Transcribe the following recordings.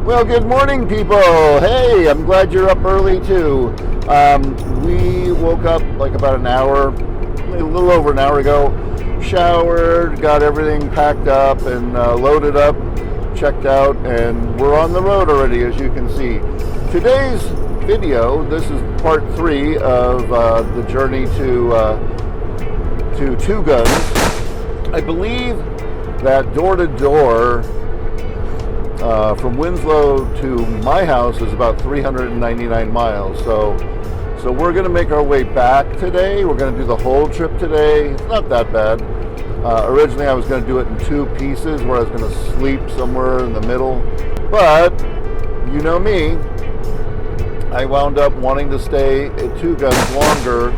Well, good morning, people. Hey, I'm glad you're up early too. We woke up like about an hour, a little over an hour ago, showered, got everything packed up and loaded up, checked out, and we're on the road already, as you can see. Today's video, this is part 3 of the journey to Two Guns. I believe that door to door from Winslow to my house is about 399 miles. So we're going to make our way back today. We're going to do the whole trip today. It's not that bad. Originally I was going to do it in 2 pieces where I was going to sleep somewhere in the middle. But you know me, I wound up wanting to stay at Two Guns longer.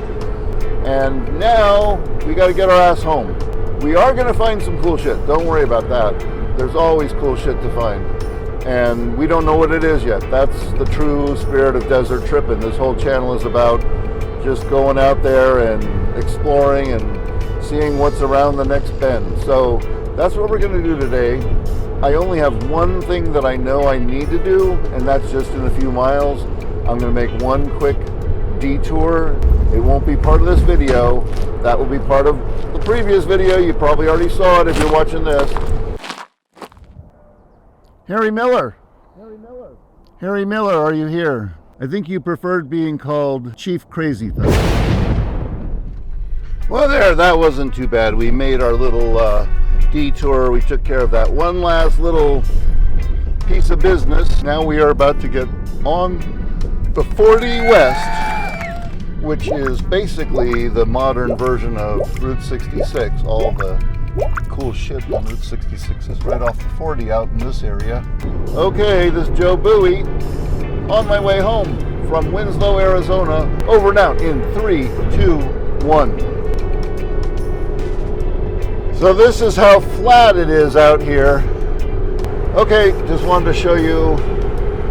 And now we got to get our ass home. We are going to find some cool shit. Don't worry about that. There's always cool shit to find. And we don't know what it is yet. That's the true spirit of Sesert Trippin. This whole channel is about just going out there and exploring and seeing what's around the next bend. So that's what we're going to do today. I only have one thing that I know I need to do, and that's just in a few miles. I'm going to make one quick detour. It won't be part of this video. That will be part of the previous video. You probably already saw it if you're watching this. Harry Miller, are you here? I think you preferred being called Chief Crazy Thing. Well, there, that wasn't too bad. We made our little detour. We took care of that one last little piece of business. Now we are about to get on the 40 West, which is basically the modern version of Route 66. All the cool shit on Route 66 is right off the 40 out in this area. Okay, this is Joe Bowie on my way home from Winslow, Arizona. Over and out in 3, 2, 1. So this is how flat it is out here. Okay, just wanted to show you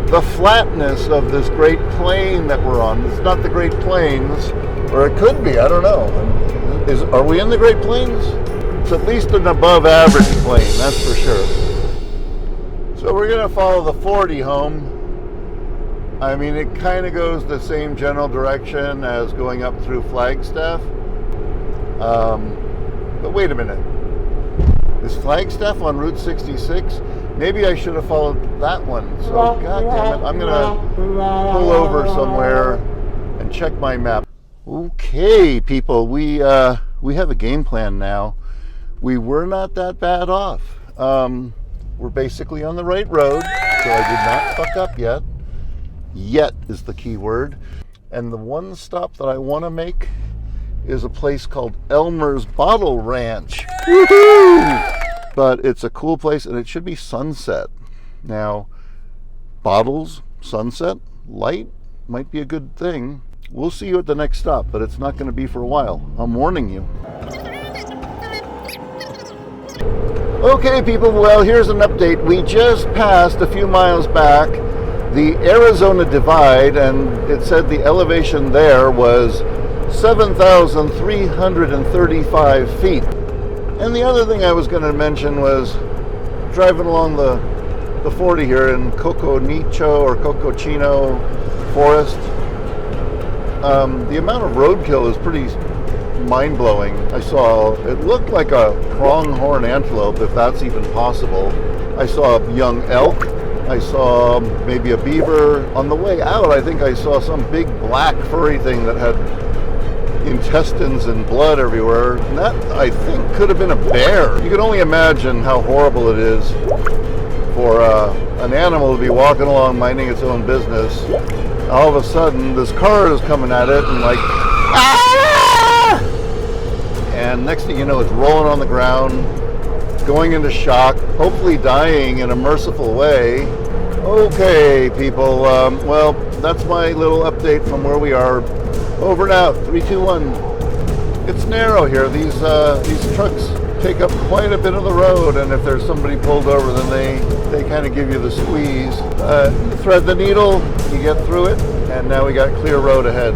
the flatness of this Great Plain that we're on. It's not the Great Plains, or it could be, I don't know. Are we in the Great Plains? It's at least an above average plain, that's for sure. So we're going to follow the 40 home. I mean, it kind of goes the same general direction as going up through Flagstaff. But wait a minute. Is Flagstaff on Route 66? Maybe I should have followed that one. So, god damn it, I'm going to pull over somewhere and check my map. Okay, people, we have a game plan now. We were not that bad off. We're basically on the right road, so I did not fuck up yet. Yet is the key word. And the one stop that I want to make is a place called Elmer's Bottle Ranch. Woohoo! But it's a cool place, and it should be sunset. Now, bottles, sunset, light might be a good thing. We'll see you at the next stop, but it's not going to be for a while. I'm warning you. Okay, people, well, here's an update. We just passed a few miles back the Arizona Divide, and it said the elevation there was 7,335 feet. And the other thing I was going to mention was driving along the 40 here in Coconino or Cocochino Forest. The amount of roadkill is pretty mind-blowing. I saw, it looked like a pronghorn antelope, if that's even possible. I saw a young elk. I saw maybe a beaver. On the way out, I think I saw some big black furry thing that had intestines and blood everywhere. And that, I think, could have been a bear. You can only imagine how horrible it is for an animal to be walking along minding its own business. All of a sudden, this car is coming at it and like, ah! And next thing you know, it's rolling on the ground, going into shock, hopefully dying in a merciful way. Okay, people, well, that's my little update from where we are. Over and out, 3, 2, 1. It's narrow here. These trucks take up quite a bit of the road, and if there's somebody pulled over, then they kind of give you the squeeze. Thread the needle, you get through it, and now we got clear road ahead.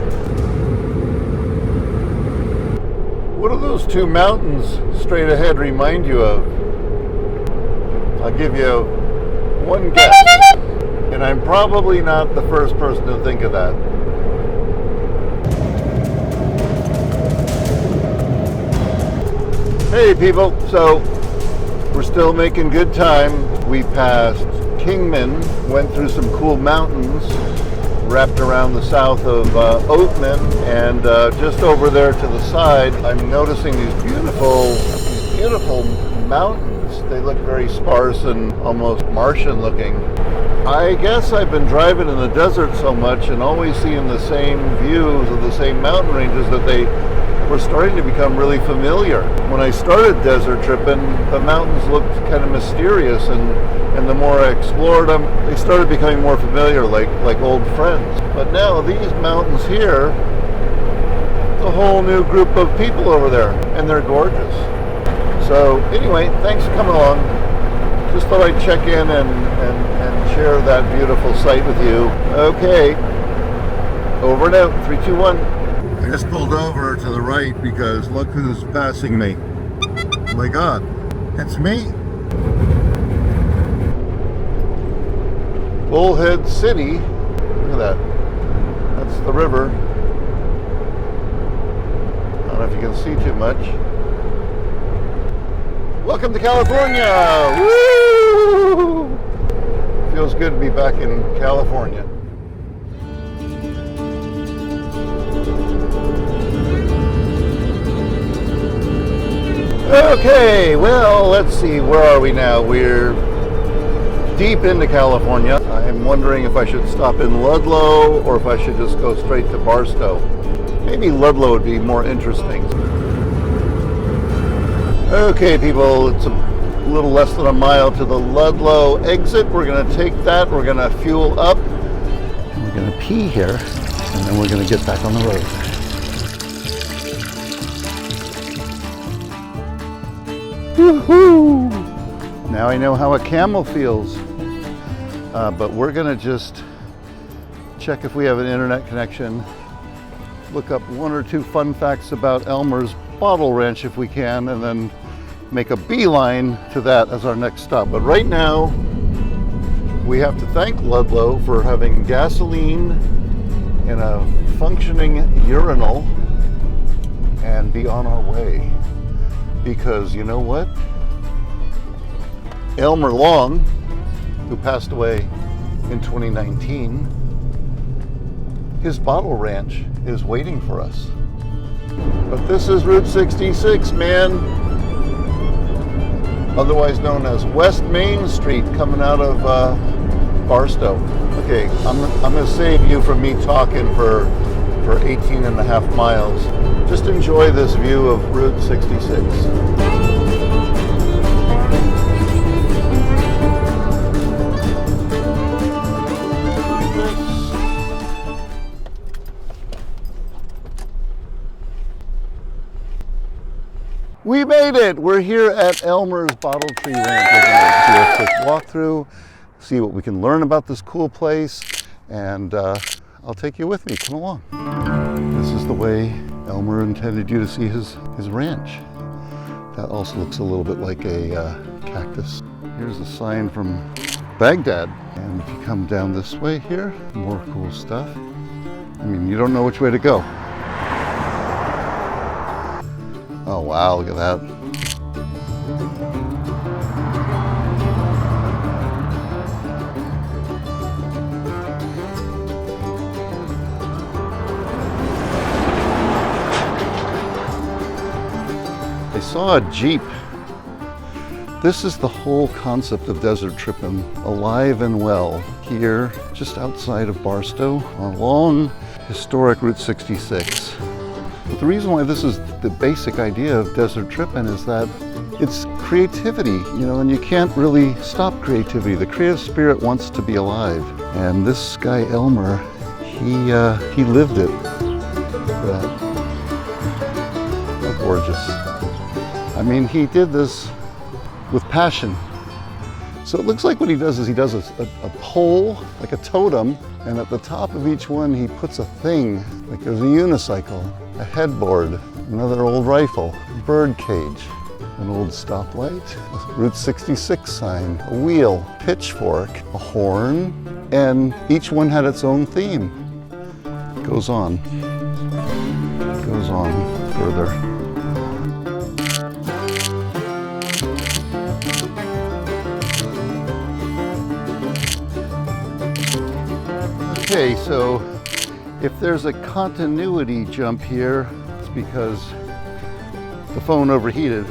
What do those 2 mountains straight ahead remind you of? I'll give you one guess. And I'm probably not the first person to think of that. Hey people, so we're still making good time. We passed Kingman, went through some cool mountains, wrapped around the south of Oatman, and just over there to the side, I'm noticing these beautiful mountains. They look very sparse and almost Martian looking. I guess I've been driving in the desert so much and always seeing the same views of the same mountain ranges that they were starting to become really familiar. When I started desert tripping, the mountains looked kind of mysterious, and the more I explored them, they started becoming more familiar, like old friends. But now these mountains here, it's a whole new group of people over there, and they're gorgeous. So anyway, thanks for coming along. Just thought I'd check in and share that beautiful sight with you. Okay, over and out, 3, 2, 1. I just pulled over to the right because look who's passing me. Oh my God, it's me. Bullhead City. Look at that. That's the river. I don't know if you can see too much. Welcome to California! Woo! Feels good to be back in California. Okay, well, let's see, where are we now? We're deep into California. I'm wondering if I should stop in Ludlow or if I should just go straight to Barstow. Maybe Ludlow would be more interesting. Okay, people, it's a little less than a mile to the Ludlow exit. We're going to take that, we're going to fuel up, and we're going to pee here, and then we're going to get back on the road. Woohoo! Now I know how a camel feels. But we're gonna just check if we have an internet connection, look up 1 or 2 fun facts about Elmer's Bottle Ranch if we can, and then make a beeline to that as our next stop. But right now, we have to thank Ludlow for having gasoline in a functioning urinal and be on our way. Because you know what? Elmer Long, who passed away in 2019, his bottle ranch is waiting for us. But this is Route 66, man. Otherwise known as West Main Street, coming out of Barstow. Okay, I'm gonna save you from me talking for 18 and a half miles. Just enjoy this view of Route 66. We made it! We're here at Elmer's Bottle Tree Ranch. We're going to do a quick walkthrough, see what we can learn about this cool place, and I'll take you with me. Come along. This is the way Elmer intended you to see his ranch. That also looks a little bit like a cactus. Here's a sign from Baghdad. And if you come down this way here, more cool stuff. I mean, you don't know which way to go. Oh wow, look at that. I saw a Jeep. This is the whole concept of desert tripping, alive and well, here just outside of Barstow along historic Route 66. But the reason why this is the basic idea of desert tripping is that it's creativity, you know, and you can't really stop creativity. The creative spirit wants to be alive. And this guy Elmer, he lived it. How gorgeous. I mean, he did this with passion. So it looks like what he does is he does a pole, like a totem, and at the top of each one he puts a thing, like there's a unicycle, a headboard, another old rifle, a bird cage, an old stoplight, a Route 66 sign, a wheel, pitchfork, a horn, and each one had its own theme. Goes on further. Okay, so if there's a continuity jump here, it's because the phone overheated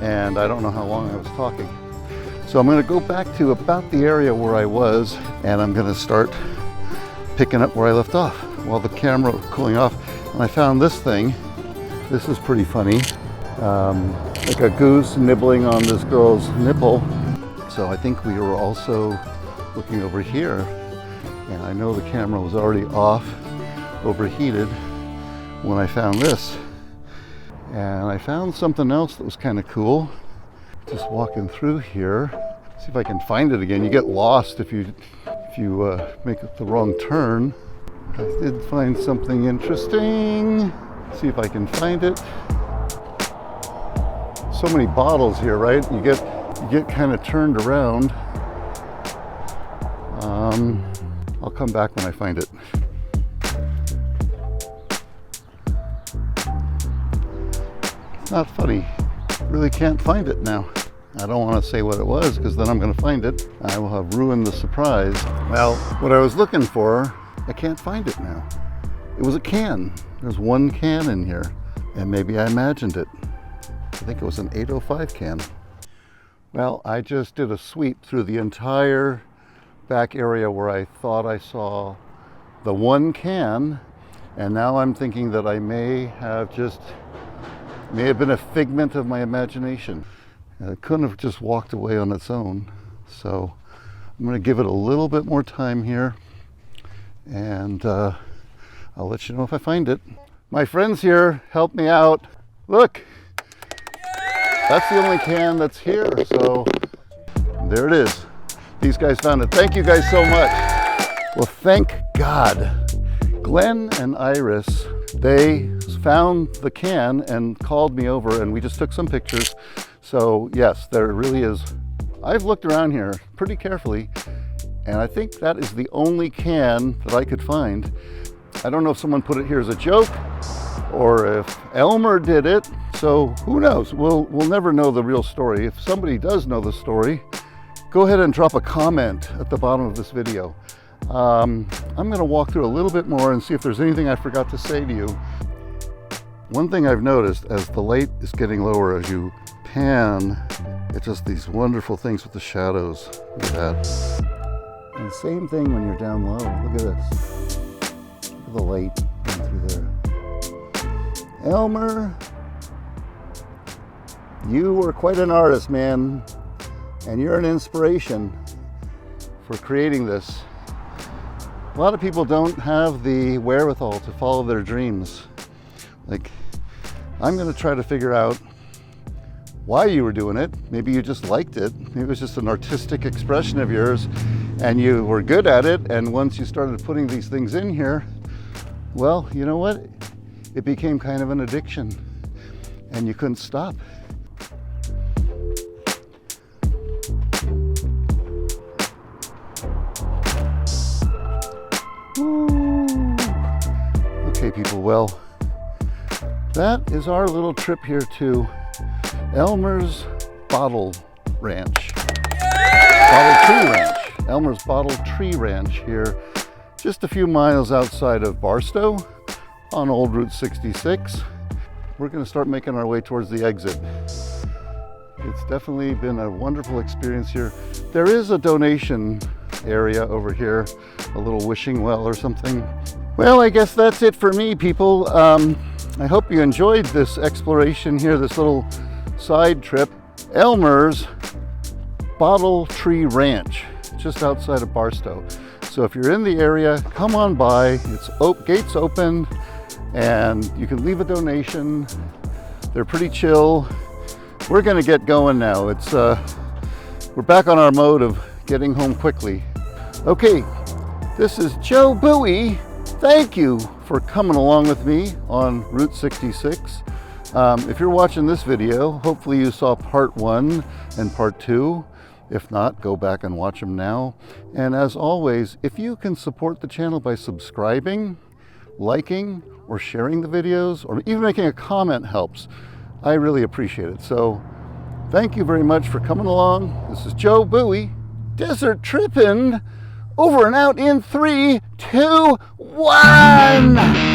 and I don't know how long I was talking. So I'm going to go back to about the area where I was, and I'm going to start picking up where I left off while the camera was cooling off. And I found this thing. This is pretty funny. Like a goose nibbling on this girl's nipple. So I think we were also looking over here, and I know the camera was already off, overheated, when I found this. And I found something else that was kind of cool. Just walking through here, see if I can find it again. You get lost if you make the wrong turn. I did find something interesting. See if I can find it. So many bottles here, right? You get kind of turned around. I'll come back when I find it. It's not funny. Really can't find it now. I don't want to say what it was because then I'm going to find it. I will have ruined the surprise. Well, what I was looking for, I can't find it now. It was a can. There's one can in here, and maybe I imagined it. I think it was an 805 can. Well, I just did a sweep through the entire back area where I thought I saw the one can, and now I'm thinking that I may have been a figment of my imagination. It couldn't have just walked away on its own. So I'm going to give it a little bit more time here, and I'll let you know if I find it. My friends here help me out. Look, that's the only can that's here. So there it is. These guys found it. Thank you guys so much. Well, thank God. Glenn and Iris, they found the can and called me over, and we just took some pictures. So yes, there really is. I've looked around here pretty carefully, and I think that is the only can that I could find. I don't know if someone put it here as a joke or if Elmer did it, so who knows? We'll never know the real story. If somebody does know the story, go ahead and drop a comment at the bottom of this video. I'm going to walk through a little bit more and see if there's anything I forgot to say to you. One thing I've noticed as the light is getting lower, as you pan, it's just these wonderful things with the shadows. Look at that. And the same thing when you're down low. Look at this. Look at the light going through there. Elmer, you were quite an artist, man. And you're an inspiration for creating this. A lot of people don't have the wherewithal to follow their dreams. Like, I'm going to try to figure out why you were doing it. Maybe you just liked it. Maybe it was just an artistic expression of yours and you were good at it. And once you started putting these things in here, well, you know what? It became kind of an addiction and you couldn't stop. Okay, people, well, that is our little trip here to Elmer's Bottle Ranch. Bottle Tree Ranch. Elmer's Bottle Tree Ranch here, just a few miles outside of Barstow on Old Route 66. We're going to start making our way towards the exit. It's definitely been a wonderful experience here. There is a donation area over here, a little wishing well or something. Well, I guess that's it for me, people. I hope you enjoyed this exploration here, this little side trip. Elmer's Bottle Tree Ranch, just outside of Barstow. So if you're in the area, come on by. It's gates open, and you can leave a donation. They're pretty chill. We're gonna get going now. We're back on our mode of getting home quickly. Okay, this is Joe Bowie. Thank you for coming along with me on Route 66. If you're watching this video, hopefully you saw part 1 and part 2. If not, go back and watch them now. And as always, if you can support the channel by subscribing, liking, or sharing the videos, or even making a comment helps. I really appreciate it. So thank you very much for coming along. This is Joe Bowie, Sesert Trippin, over and out in 3, 2, 1.